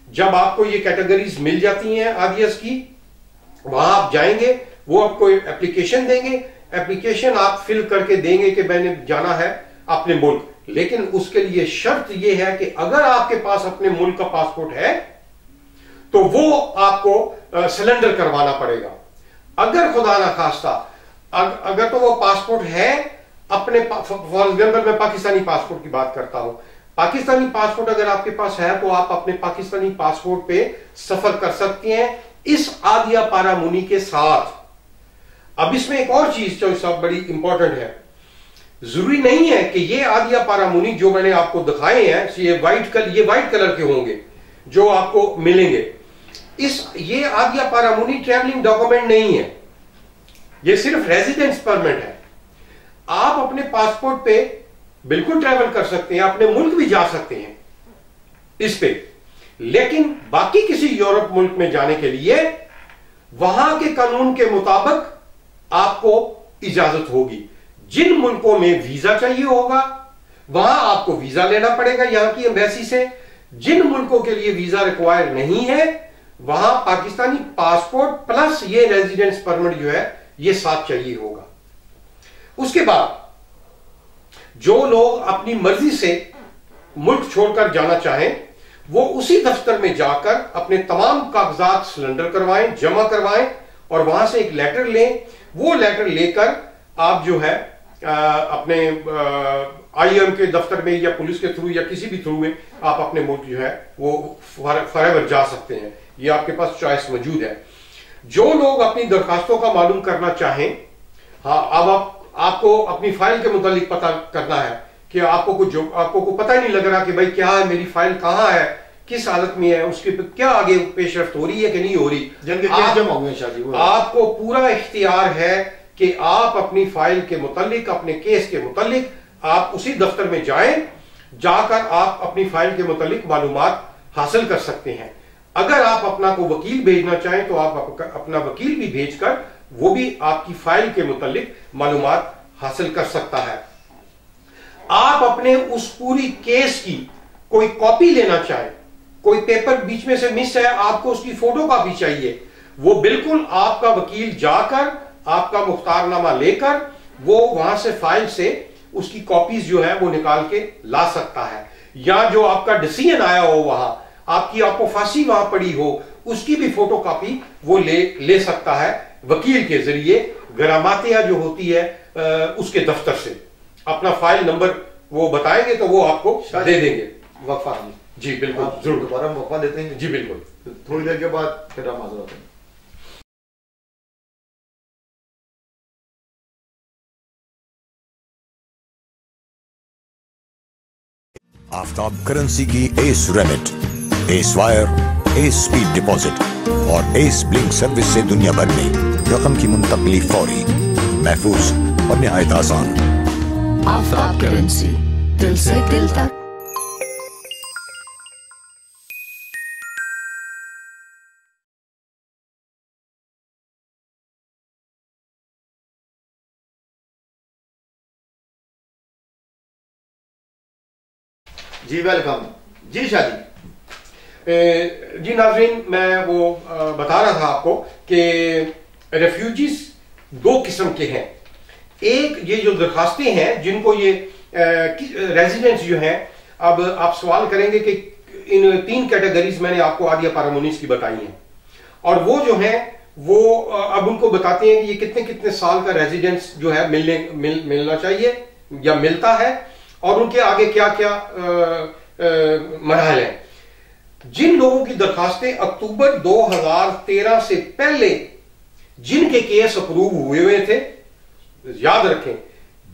जब आपको ये कैटेगरीज मिल जाती हैं आदियस की, वहां आप जाएंगे, वो आपको एप्लीकेशन देंगे, एप्लीकेशन आप फिल करके देंगे कि मैंने जाना है अपने मुल्क। लेकिन उसके लिए शर्त यह है कि अगर आपके पास अपने मुल्क का पासपोर्ट है तो वो आपको सिलेंडर करवाना पड़ेगा। अगर खुदा ना खास्ता अगर तो वो पासपोर्ट है अपने, फॉर एग्जाम्पल मैं पाकिस्तानी पासपोर्ट की बात करता हूं, पाकिस्तानी पासपोर्ट अगर आपके पास है तो आप अपने पाकिस्तानी पासपोर्ट पे सफर कर सकते हैं इस आदिया पारामुनि के साथ। अब इसमें एक और चीज जो सब बड़ी इंपॉर्टेंट है, जरूरी नहीं है कि ये आदिया पारामुनि जो मैंने आपको दिखाए हैं ये वाइट कलर के होंगे जो आपको मिलेंगे। ये आदिया पारामुनि ट्रैवलिंग डॉक्यूमेंट नहीं है, ये सिर्फ रेजिडेंस परमिट है। आप अपने पासपोर्ट पे बिल्कुल ट्रैवल कर सकते हैं, अपने मुल्क भी जा सकते हैं इस पे, लेकिन बाकी किसी यूरोप मुल्क में जाने के लिए वहां के कानून के मुताबिक आपको इजाजत होगी। जिन मुल्कों में वीजा चाहिए होगा वहां आपको वीजा लेना पड़ेगा यहां की एम्बेसी से। जिन मुल्कों के लिए वीजा रिक्वायर नहीं है वहां पाकिस्तानी पासपोर्ट प्लस ये रेजिडेंस परमिट जो है ये साथ चाहिए होगा। उसके बाद जो लोग अपनी मर्जी से मुल्क छोड़कर जाना चाहें वो उसी दफ्तर में जाकर अपने तमाम कागजात सिलेंडर करवाएं, जमा करवाएं और वहां से एक लेटर लें। वो लेटर लेकर आप जो है अपने आईएम के दफ्तर में या पुलिस के थ्रू या किसी भी थ्रू में आप अपने मुल्क जो है वो फॉरएवर जा सकते हैं। ये आपके पास चॉइस मौजूद है। जो लोग अपनी दरखास्तों का मालूम करना चाहें, हाँ, अब आपको अपनी फाइल के मुतालिक पता करना है कि आपको पता ही नहीं लग रहा कि भाई क्या है, मेरी फाइल कहाँ है, किस हालत में है, उसके क्या आगे पेशरफ्त हो रही है कि नहीं हो रही। आपको पूरा इख्तियार है कि आप अपनी फाइल के मुतालिक, अपने केस के मुतालिक आप उसी दफ्तर में जाएं, जाकर आप अपनी फाइल के मुतालिक मालूमात हासिल कर सकते हैं। अगर आप अपना को वकील भेजना चाहें तो आप अपना वकील भी भेजकर वो भी आपकी फाइल के मुतालिक मालूमात हासिल कर सकता है। आप अपने उस पूरी केस की कोई कॉपी लेना चाहें, कोई पेपर बीच में से मिस है, आपको उसकी फोटो कॉपी चाहिए, वो बिल्कुल आपका वकील जाकर आपका मुख्तारनामा लेकर वो वहां से फाइल से उसकी कॉपीज जो है वो निकाल के ला सकता है। या जो आपका डिसीजन आया हो वहां आपको फांसी वहां पड़ी हो उसकी भी फोटो कॉपी वो ले सकता है वकील के जरिए। गरामातिया जो होती है उसके दफ्तर से अपना फाइल नंबर वो बताएंगे तो वो आपको दे देंगे। वक्फा जी बिल्कुल, जरूर दोबारा वक्फा देते हैं जी बिल्कुल, थोड़ी देर के बाद फिर हम हाजिर होते हैं। आफ्ताब करेंसी की S remit, S wire, S speed deposit और एस ब्लिंक सर्विस से दुनिया भर में रकम की मुंतकली फौरी, महफूज और निहायत आसान। आफ्ताब करेंसी, दिल से दिल तक। जी वेलकम जी शादी। जी नाज़रीन, मैं वो बता रहा था आपको कि रेफ्यूजीज दो किस्म के हैं। एक ये जो दरखास्तें हैं जिनको ये रेजिडेंट्स जो हैं, अब आप सवाल करेंगे कि इन तीन कैटेगरीज मैंने आपको आदिया पारामुनिस की बताई हैं और वो जो है वो अब उनको बताते हैं कि ये कितने कितने साल का रेजिडेंस जो है मिलना चाहिए या मिलता है और उनके आगे क्या क्या मरहल हैं। जिन लोगों की दरखास्तें अक्टूबर 2013 से पहले जिनके केस अप्रूव हुए थे, याद रखें,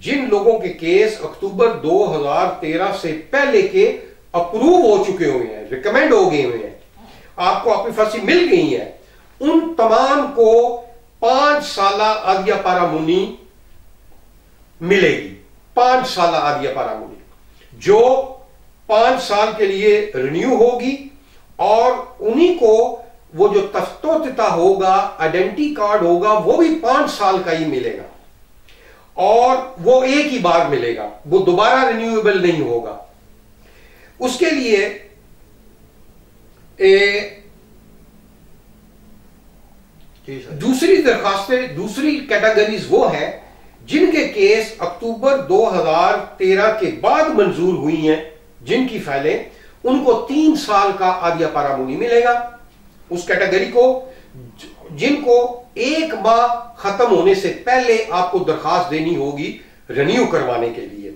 जिन लोगों के केस अक्टूबर 2013 से पहले के अप्रूव हो चुके हुए हैं, रिकमेंड हो गए हुए हैं, आपको अपनी फांसी मिल गई है, उन तमाम को 5 साल आदिया पारामूनी मिलेगी। 5 साल आदिया पारामूनी जो 5 साल के लिए रिन्यू होगी, और उन्हीं को वो जो तफ्तोतिता होगा, आइडेंटिटी कार्ड होगा, वो भी 5 साल का ही मिलेगा, और वो एक ही बार मिलेगा, वो दोबारा रिन्यूएबल नहीं होगा। उसके लिए दूसरी दरखास्तें, दूसरी कैटेगरीज वो है जिनके केस अक्टूबर 2013 के बाद मंजूर हुई हैं, जिनकी फाइलें, उनको 3 साल का आदिया पारामूनी मिलेगा। उस कैटेगरी को जिनको 1 माह खत्म होने से पहले आपको दरखास्त देनी होगी रिन्यू करवाने के लिए।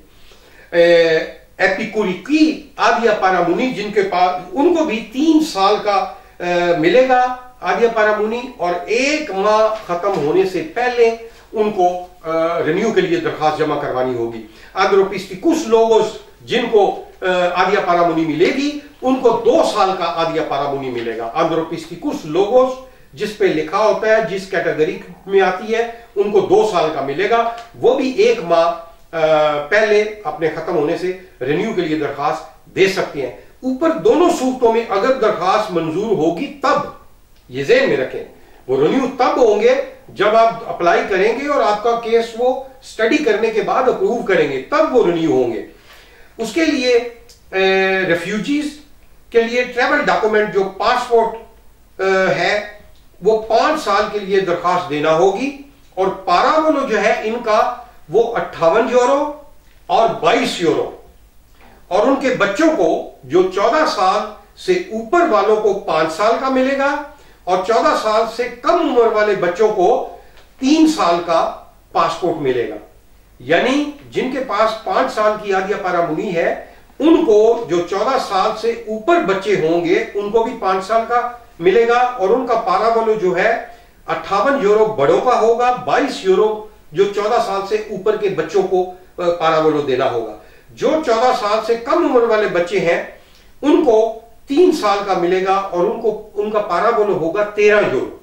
एपिकुरिकी आदिया पारामूनी जिनके पास, उनको भी 3 साल का मिलेगा आदिया पारामूनी, और 1 माह खत्म होने से पहले उनको रिन्यू के लिए दरखास्त जमा करवानी होगी। आंद्रोपिस्टिकुस लोगोस जिनको आदिया पारामूनी मिलेगी, उनको 2 साल का आदिया पारामूनी मिलेगा। आंद्रोपिस्टिकुस लोगोस जिस पे लिखा होता है, जिस कैटेगरी में आती है, उनको 2 साल का मिलेगा, वो भी 1 माह पहले अपने खत्म होने से रिन्यू के लिए दरखास्त दे सकते हैं। ऊपर दोनों सूरतों में अगर दरखास्त मंजूर होगी तब, ये ज़हन में रखें, वो रिन्यू तब होंगे जब आप अप्लाई करेंगे और आपका केस वो स्टडी करने के बाद अप्रूव करेंगे, तब वो रिन्यू होंगे। उसके लिए रेफ्यूजीज के लिए ट्रैवल डॉक्यूमेंट जो पासपोर्ट है, वो 5 साल के लिए दरखास्त देना होगी, और पारावोलो जो है इनका वो 58 यूरो और 22 यूरो, और उनके बच्चों को जो 14 साल से ऊपर वालों को 5 साल का मिलेगा, और 14 साल से कम उम्र वाले बच्चों को 3 साल का पासपोर्ट मिलेगा। यानी जिनके पास 5 साल की आदिया पारामूनी है, उनको जो 14 साल से ऊपर बच्चे होंगे उनको भी 5 साल का मिलेगा, और उनका पारावोलो जो है 58 यूरो बड़ों का होगा, 22 यूरो जो 14 साल से ऊपर के बच्चों को पारावोलो देना होगा। जो 14 साल से कम उम्र वाले बच्चे हैं उनको 3 साल का मिलेगा, और उनका पारावोलो होगा 13 यूरो।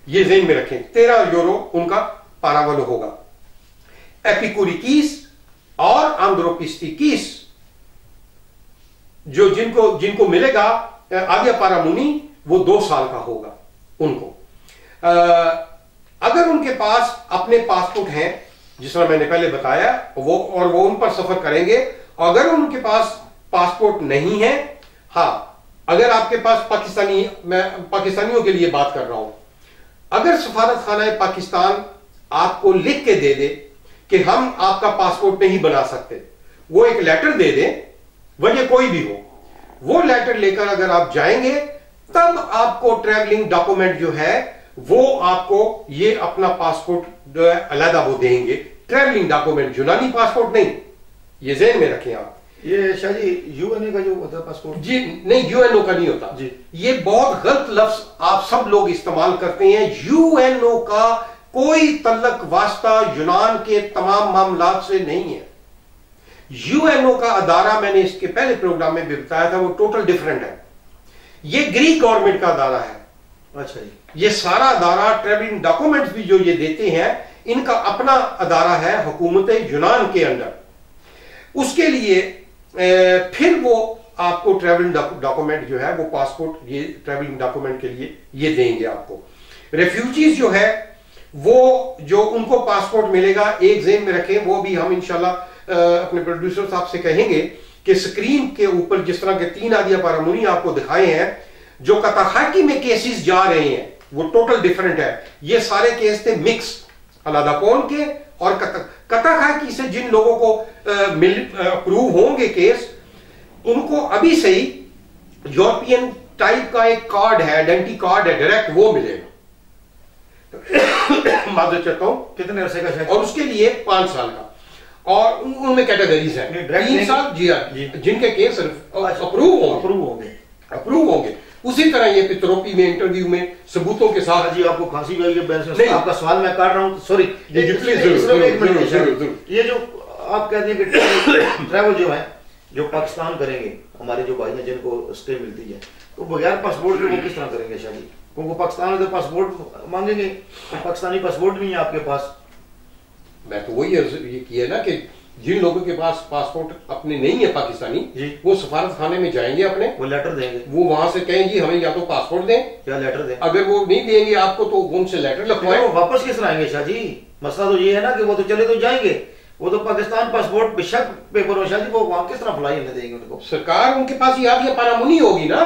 ये ज़हन में रखें, 13 यूरो उनका पारावोलो होगा। एपिकुरिकीस और आंद्रोपिस्टिकीस जो जिनको मिलेगा आदिया पारामूनी, वो 2 साल का होगा उनको। अगर उनके पास अपने पासपोर्ट हैं, जिस तरह मैंने पहले बताया, वो उन पर सफर करेंगे। अगर उनके पास पासपोर्ट नहीं है, हाँ, अगर आपके पास मैं पाकिस्तानियों के लिए बात कर रहा हूं, अगर सफारत खाना पाकिस्तान आपको लिख के दे दे कि हम आपका पासपोर्ट नहीं बना सकते, वो एक लेटर दे दे, वजह कोई भी हो, वो लेटर लेकर अगर आप जाएंगे, तब आपको ट्रैवलिंग डॉक्यूमेंट जो है वो आपको ये अपना पासपोर्ट अलग वो देंगे, ट्रैवलिंग डॉक्यूमेंट, यूनानी पासपोर्ट नहीं। ये ज़हन में रखें आप। ये शायद यूएनओ का जो होता है पासपोर्ट, जी नहीं, यूएनओ का नहीं होता जी। ये बहुत गलत लफ्ज आप सब लोग इस्तेमाल करते हैं। यूएनओ का कोई तल्लक वास्ता यूनान के तमाम मामलात से नहीं है। यूएनओ का अदारा, मैंने इसके पहले प्रोग्राम में भी बताया था, वो टोटल डिफरेंट है। ये ग्रीक गवर्नमेंट का अदारा है। अच्छा जी। ये सारा अदारा ट्रैवलिंग डॉक्यूमेंट्स भी जो ये देते हैं, इनका अपना अदारा है हुकूमत यूनान के अंडर। उसके लिए फिर वो आपको ट्रैवलिंग डॉक्यूमेंट जो है वो पासपोर्ट, ये ट्रैवलिंग डॉक्यूमेंट के लिए ये देंगे आपको। रेफ्यूजीज जो है वो जो उनको पासपोर्ट मिलेगा, एक ज़हन में रखें, वो भी हम इंशाल्लाह अपने प्रोड्यूसर साहब से कहेंगे कि स्क्रीन के ऊपर जिस तरह के 3 आदिया पारामूनी आपको दिखाए हैं, जो कताखाकी में केसेस जा रहे हैं वो टोटल डिफरेंट है। ये सारे केस थे मिक्स अलादापोन के और कताखाकी से जिन लोगों को अप्रूव होंगे केस, उनको अभी से ही यूरोपियन टाइप का एक कार्ड है, आइडेंटिटी कार्ड है, डायरेक्ट वो मिलेगा। माजूद चाहता हूं, कितने अरसे का? और उसके लिए 5 साल का, और उनमें कैटेगरीज हैं। 3 साल जी हाँ, जिनके केस अप्रूव होंगे। उसी तरह ये पितरोपी में इंटरव्यू में सबूतों के साथ। जी आपको खांसी भी आई है, आपका सवाल मैं काट रहा हूं, सॉरी। ये जो आप कहते हैं कि ट्रैवल जो है, जो पाकिस्तान करेंगे, हमारे जो भाई हैं जिनको स्टे मिलती है, तो बगैर पासपोर्ट के वो किस तरह करेंगे शादी? वो पाकिस्तान में तो पासपोर्ट मांगेंगे, पाकिस्तानी पासपोर्ट नहीं है आपके पास। मैं तो वही ये किया ना कि जिन लोगों के पास पासपोर्ट अपने नहीं है पाकिस्तानी, वो सफारत खाने में जाएंगे अपने, वो लेटर देंगे, वो वहां से कहेंगे हमें या तो पासपोर्ट दें या लेटर दें। अगर वो नहीं देंगे आपको तो उनसे लेटर लिखवाएं। वापस किस तरह आएंगे शाह जी? मसला तो ये है ना कि वो तो चले तो जाएंगे, वो तो पाकिस्तान पासपोर्ट बेशक पेपर हो शाह जी, वो वहां किस तरह फ्लाई होने देंगे उनको? सरकार उनके पास ये आदिया पारामुनी होगी ना,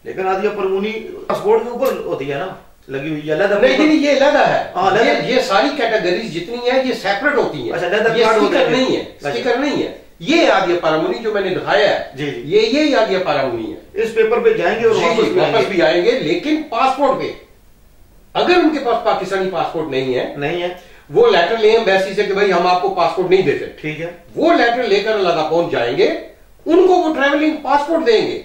लेकिन आदिया पारामुनी पासपोर्ट के ऊपर होती है ना, लगी हुई है। नहीं ये अलग है, ये सारी कैटेगरीज जितनी है ये सेपरेट होती है। अच्छा, ये स्टिकर नहीं है, स्टिकर नहीं है, ये आदिया पारामुनी जो मैंने दिखाया है जी, ये आदिया पारामुनी है। इस पेपर पे जाएंगे और वापस भी आएंगे, लेकिन पासपोर्ट पे अगर उनके पास पाकिस्तानी पासपोर्ट नहीं है वो लेटर ले एम्बेसी से कि भाई हम आपको पासपोर्ट नहीं देते, ठीक है, वो लेटर लेकर लगा पहुंच जाएंगे, उनको वो ट्रैवलिंग पासपोर्ट देंगे।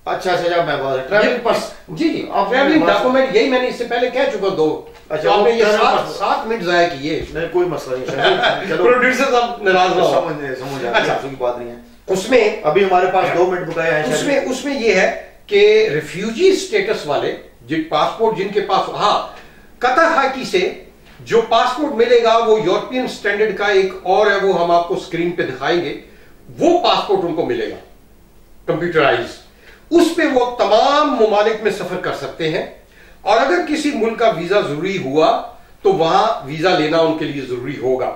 अच्छा जब मैं बात ट्रैवलिंग पास जी ट्रैवलिंग डॉक्यूमेंट, यही मैंने इससे पहले कह चुका दो। अच्छा, आपने ये 7 मिनट जाया किए। नहीं कोई मसला नहीं, चलो प्रोड्यूसर साहब नाराज ना हो, समझ अच्छा की बात नहीं है। उसमें अभी हमारे पास 2 मिनट बकाया है। उसमें ये है कि रिफ्यूजी स्टेटस वाले जिन पासपोर्ट जिनके पास, हाँ, कतर हाकी से जो पासपोर्ट मिलेगा वो यूरोपियन स्टैंडर्ड का एक और है, वो हम आपको स्क्रीन पे दिखाएंगे, वो पासपोर्ट उनको मिलेगा कंप्यूटराइज, उस पे वो तमाम मुमालिक में सफर कर सकते हैं। और अगर किसी मुल्क का वीजा जरूरी हुआ तो वहां वीजा लेना उनके लिए जरूरी होगा,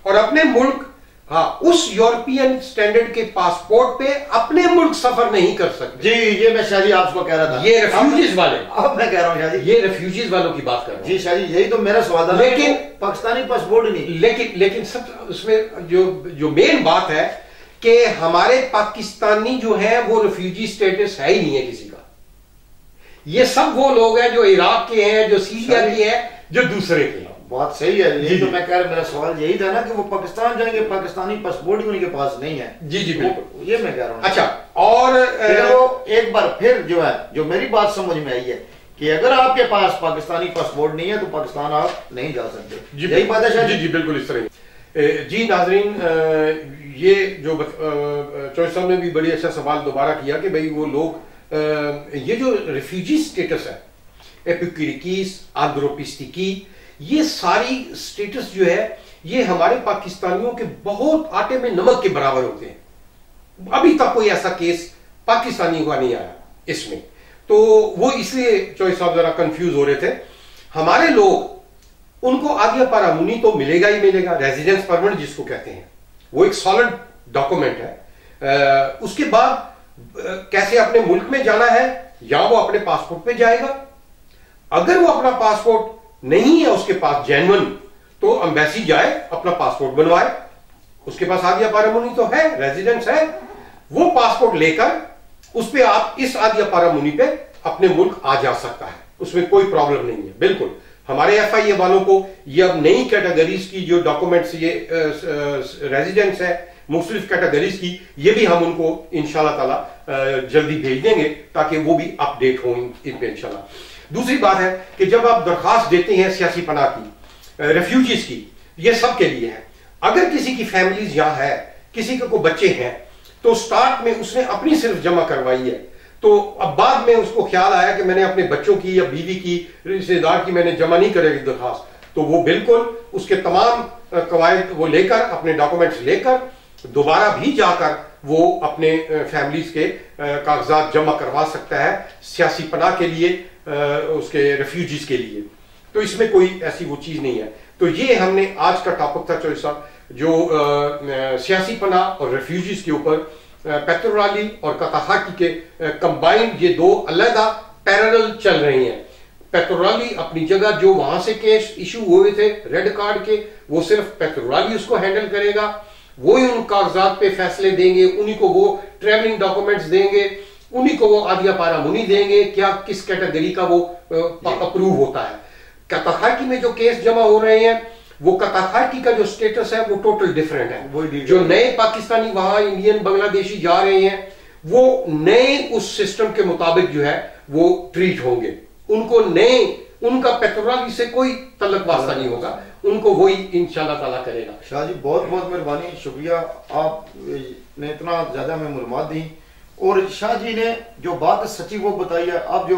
और अपने मुल्क, हाँ, उस यूरोपियन स्टैंडर्ड के पासपोर्ट पे अपने मुल्क सफर नहीं कर सकते। जी ये मैं शाह जी आपको कह रहा था, ये रेफ्यूजीज वाले, अब मैं कह रहा हूं शाह जी, ये रेफ्यूजीज वालों की बात कर रहा हूं। जी शाह जी यही तो मेरा सवाल था, लेकिन पाकिस्तानी पासपोर्ट नहीं, लेकिन सब उसमें जो मेन बात है कि हमारे पाकिस्तानी जो है वो रिफ्यूजी स्टेटस है ही नहीं है किसी का। ये सब वो लोग हैं जो इराक के हैं, जो सीरिया के हैं, जो दूसरे के हैं। बात सही है, यही तो मैं कह रहा, मेरा सवाल यही था ना कि वो पाकिस्तान जाएंगे, पाकिस्तानी पासपोर्ट ही उनके पास नहीं है। जी बिल्कुल, ये मैं कह रहा हूँ। अच्छा, और वो एक बार फिर जो है, जो मेरी बात समझ में आई है कि अगर आपके पास पाकिस्तानी पासपोर्ट नहीं है तो पाकिस्तान आप नहीं जा सकते। यही बात है शायद। जी बिल्कुल इस तरह। जी नाजरीन, ये जो चौधरी साहब ने भी बड़ी अच्छा सवाल दोबारा किया कि भाई वो लोग, ये जो रिफ्यूजी स्टेटस है, एपिक्यूरिकीस, आंद्रोपिस्टिकी, ये सारी स्टेटस जो है ये हमारे पाकिस्तानियों के बहुत आटे में नमक के बराबर होते हैं। अभी तक कोई ऐसा केस पाकिस्तानी का नहीं आया इसमें, तो वो इसलिए चौधरी साहब जरा कंफ्यूज हो रहे थे। हमारे लोग, उनको आदिया पारामुनी तो मिलेगा ही मिलेगा, रेजिडेंस परमिट जिसको कहते हैं, वो एक सॉलिड डॉक्यूमेंट है। उसके बाद कैसे अपने मुल्क में जाना है, या वो अपने पासपोर्ट पे जाएगा। अगर वो अपना पासपोर्ट नहीं है उसके पास जेन्युइन, तो एम्बेसी जाए, अपना पासपोर्ट बनवाए, उसके पास आदिया पारामुनी तो है, रेजिडेंस है, वो पासपोर्ट लेकर उस पे आप इस आदिया पारामुनी पे अपने मुल्क आ जा सकता है, उसमें कोई प्रॉब्लम नहीं है। बिल्कुल हमारे FIA वालों को ये अब नई कैटेगरीज की जो डॉक्यूमेंट्स, ये रेजिडेंस है मुख्तलिफ कैटेगरीज की, ये भी हम उनको इंशाल्लाह ताला जल्दी भेज देंगे ताकि वो भी अपडेट हो इन पे इंशाल्लाह। दूसरी बात है कि जब आप दरखास्त देते हैं सियासी पनाह की, रेफ्यूजीज की, ये सब के लिए है। अगर किसी की फैमिलीज यहां है, किसी के को बच्चे हैं, तो स्टार्ट में उसने अपनी सिर्फ जमा करवाई है, तो अब बाद में उसको ख्याल आया कि मैंने अपने बच्चों की या बीवी की, रिश्तेदार की मैंने जमा नहीं करेगी दरखास्त, तो वो बिल्कुल उसके तमाम कवायद वो लेकर, अपने डॉक्यूमेंट्स लेकर दोबारा भी जाकर वो अपने फैमिलीज के कागजात जमा करवा सकता है सियासी पनाह के लिए, उसके रेफ्यूजीज के लिए। तो इसमें कोई ऐसी वो चीज नहीं है। तो ये हमने आज का टॉपिक था चौधरी साहब, जो सियासी पनाह और रेफ्यूजीज के ऊपर पेट्रोराली और कताहाटी के कंबाइंड, ये 2 अलग पैरेलल चल रही हैं। पेट्रोराली अपनी जगह, जो वहां से केस इशू हुए थे रेड कार्ड के, वो सिर्फ पेट्रोराली उसको हैंडल करेगा, वो ही उन कागजात पे फैसले देंगे, उन्हीं को वो ट्रैवलिंग डॉक्यूमेंट्स देंगे, उन्हीं को वो आदिया पारामुनी देंगे, क्या किस कैटेगरी का वो अप्रूव होता है। कताहाटी में जो केस जमा हो रहे हैं, वो कताहाटी का जो स्टेटस है वो टोटल डिफरेंट है। जो नए पाकिस्तानी वहां इंडियन बांग्लादेशी जा रहे हैं, वो नए उस सिस्टम के मुताबिक जो है वो ट्रीट होंगे, उनको नए, उनका पेट्रोराली से कोई तल्लक वास्ता नहीं होगा, उनको वही इंशाल्लाह ताला करेगा। शाह जी बहुत बहुत मेहरबानी, शुक्रिया, आपने इतना ज्यादा हमें मालूमात दी, और शाह जी ने जो बात सच्ची वो बताई है। अब जो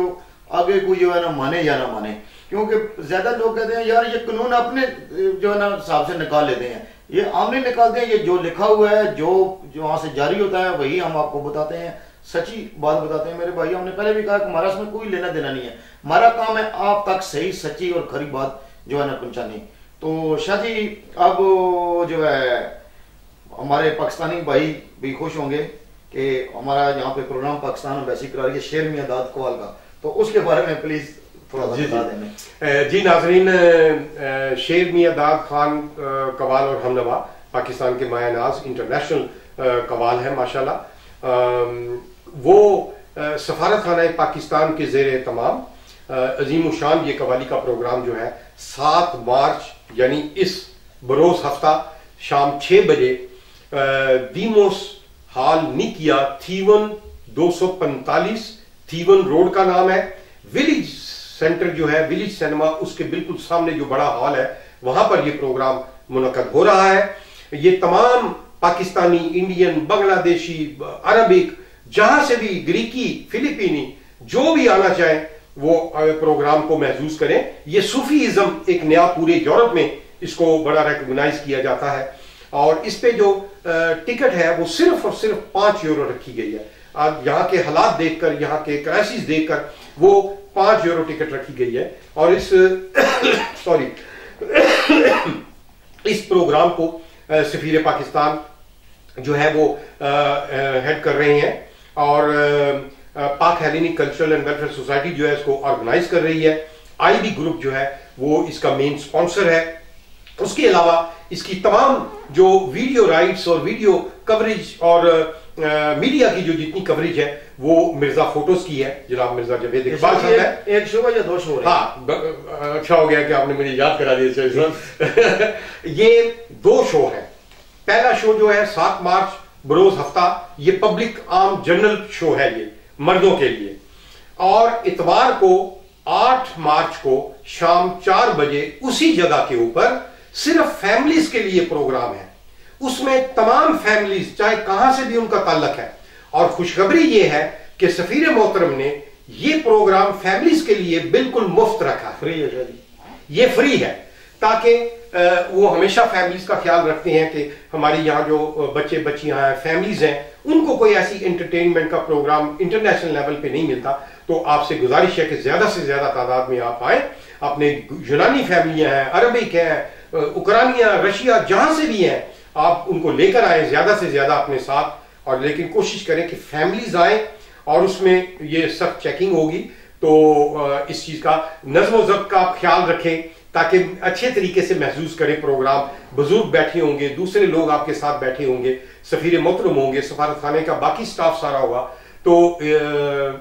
आगे कोई जो है ना माने या ना माने, क्योंकि ज्यादा लोग कहते हैं यार ये कानून अपने जो है ना हिसाब से निकाल लेते हैं, ये हम नहीं निकालते हैं, ये जो लिखा हुआ है जो वहां से जारी होता है वही हम आपको बताते हैं, सच्ची बात बताते हैं मेरे भाई। हमने पहले भी कहा कि हमारा इसमें कोई लेना देना नहीं है, हमारा काम है आप तक सही सच्ची और खरी बात जो है ना पहुंचानी। तो शाह जी अब जो है हमारे पाकिस्तानी भाई भी खुश होंगे कि हमारा यहाँ पे प्रोग्राम पाकिस्तान एम्बेसी करा रही है शेर मियां दाद कवाल का, तो उसके बारे में प्लीज थोड़ा बता दें। जी नाजरीन, शेर मियां दाद खान कवाल और हमनवा पाकिस्तान के माया नाज इंटरनेशनल कवाल है माशाल्लाह। वो सफारत खाना पाकिस्तान के जेर तमाम अजीम शान ये कवाली का प्रोग्राम जो है 7 मार्च यानी इस बरोज हफ्ता शाम 6 बजे दीमोस हॉल निकिया थीवन 245 थीवन रोड का नाम है। विलेज सेंटर जो है विलेज सिनेमा उसके बिल्कुल सामने जो बड़ा हॉल है वहां पर यह प्रोग्राम मुनक्कद हो रहा है। ये तमाम पाकिस्तानी, इंडियन, बांग्लादेशी, अरबिक, जहां से भी, ग्रीकी, फिलिपीनी जो भी आना चाहे वो प्रोग्राम को महसूस करें। ये सूफीइज्म एक नया पूरे यूरोप में इसको बड़ा रिकॉग्नाइज किया जाता है और इस पे जो टिकट है वो सिर्फ और सिर्फ 5 यूरो रखी गई है। आज यहाँ के हालात देखकर, यहाँ के क्राइसिस देखकर वो 5 यूरो टिकट रखी गई है और इस सॉरी इस प्रोग्राम को सफीर पाकिस्तान जो है वो हेड कर रहे हैं और पाक Hellenic cultural and welfare society जो है इसको ऑर्गेनाइज कर रही है। आईबी ग्रुप जो है वो इसका मेन स्पॉन्सर है। उसके अलावा इसकी तमाम जो वीडियो राइट्स और वीडियो कवरेज और मीडिया की जो जितनी कवरेज है वो मिर्जा फोटोज की है। जनाब मिर्जा जावेद इकबाल साहब है। एक शो या 2 शो? हाँ, अच्छा हो गया कि आपने मुझे याद करा दिया। ये 2 शो है। पहला शो जो है 7 मार्च बरोज हफ्ता, ये पब्लिक आम जनरल शो है, ये मर्दों के लिए। और इतवार को 8 मार्च को शाम 4 बजे उसी जगह के ऊपर सिर्फ फैमिलीज के लिए प्रोग्राम है। उसमें तमाम फैमिलीज चाहे कहां से भी उनका ताल्लुक है। और खुशखबरी यह है कि सफीर मोहतरम ने यह प्रोग्राम फैमिलीज के लिए बिल्कुल मुफ्त रखा। फ्री है, ये फ्री है ताकि वो हमेशा फैमिलीज का ख्याल रखते हैं कि हमारी यहाँ जो बच्चे बच्चियां हैं, फैमिलीज हैं, उनको कोई ऐसी एंटरटेनमेंट का प्रोग्राम इंटरनेशनल लेवल पे नहीं मिलता। तो आपसे गुजारिश है कि ज्यादा से ज्यादा तादाद में आप आए। अपने यूनानी फैमिलियां हैं, अरबिक हैं, उक्रानिया, रशिया, जहां से भी हैं, आप उनको लेकर आए ज्यादा से ज्यादा अपने साथ। और लेकिन कोशिश करें कि फैमिलीज आए और उसमें ये सब चेकिंग होगी। तो इस चीज का नज्म ज़ब्त का आप ख्याल रखें ताकि अच्छे तरीके से महसूस करें प्रोग्राम। बुजुर्ग बैठे होंगे, दूसरे लोग आपके साथ बैठे होंगे, सफीर मोहतरम होंगे, सफारत खाने का बाकी स्टाफ सारा होगा। तो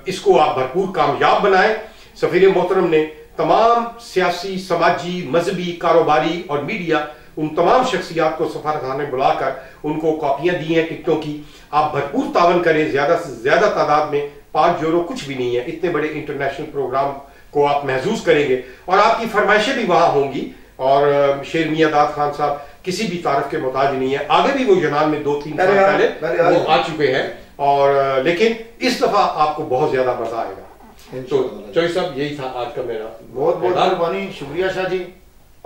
इसको आप भरपूर कामयाब बनाएं। सफीर मोहतरम ने तमाम सियासी, समाजी, मजहबी, कारोबारी और मीडिया उन तमाम शख्सियात को सफारत खाने बुलाकर उनको कॉपियां दी हैं टिकटों की। आप भरपूर तावन करें, ज्यादा से ज्यादा तादाद में। 5 यूरो कुछ भी नहीं है, इतने बड़े इंटरनेशनल प्रोग्राम को आप महसूस करेंगे और आपकी फरमाइशें भी वहां होंगी। और शेर मियां दाद खान साहब किसी भी तारीफ के मोहताज नहीं है। आगे भी वो यूनान में 2-3 साल पहले वो आ चुके हैं और लेकिन इस दफा आपको बहुत ज्यादा मजा आएगा। तो चौधरी साहब यही था आज का मेरा। बहुत बहुत मेहरबानी, शुक्रिया शाह जी।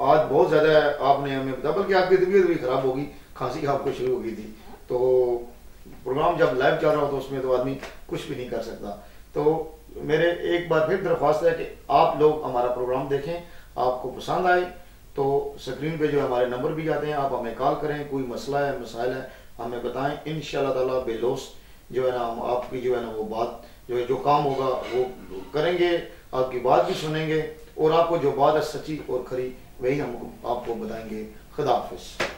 आज बहुत ज्यादा आपने हमें बताया, बल्कि आपकी तबीयत भी खराब होगी, खांसी आपको शुरू हो गई थी। तो प्रोग्राम जब लाइव चल रहा हो तो उसमें तो आदमी कुछ भी नहीं कर सकता। तो मेरे एक बार फिर दरख्वास्त है कि आप लोग हमारा प्रोग्राम देखें, आपको पसंद आए तो स्क्रीन पे जो हमारे नंबर भी आते हैं, आप हमें कॉल करें। कोई मसला है, मसाइल है, हमें बताएं। इंशाअल्लाह ताला बेलोस जो है ना हम आपकी जो है ना वो बात जो है, जो काम होगा वो करेंगे, आपकी बात भी सुनेंगे और आपको जो बात है सच्ची और खरी वही हम आपको बताएंगे। खुदा हाफिज।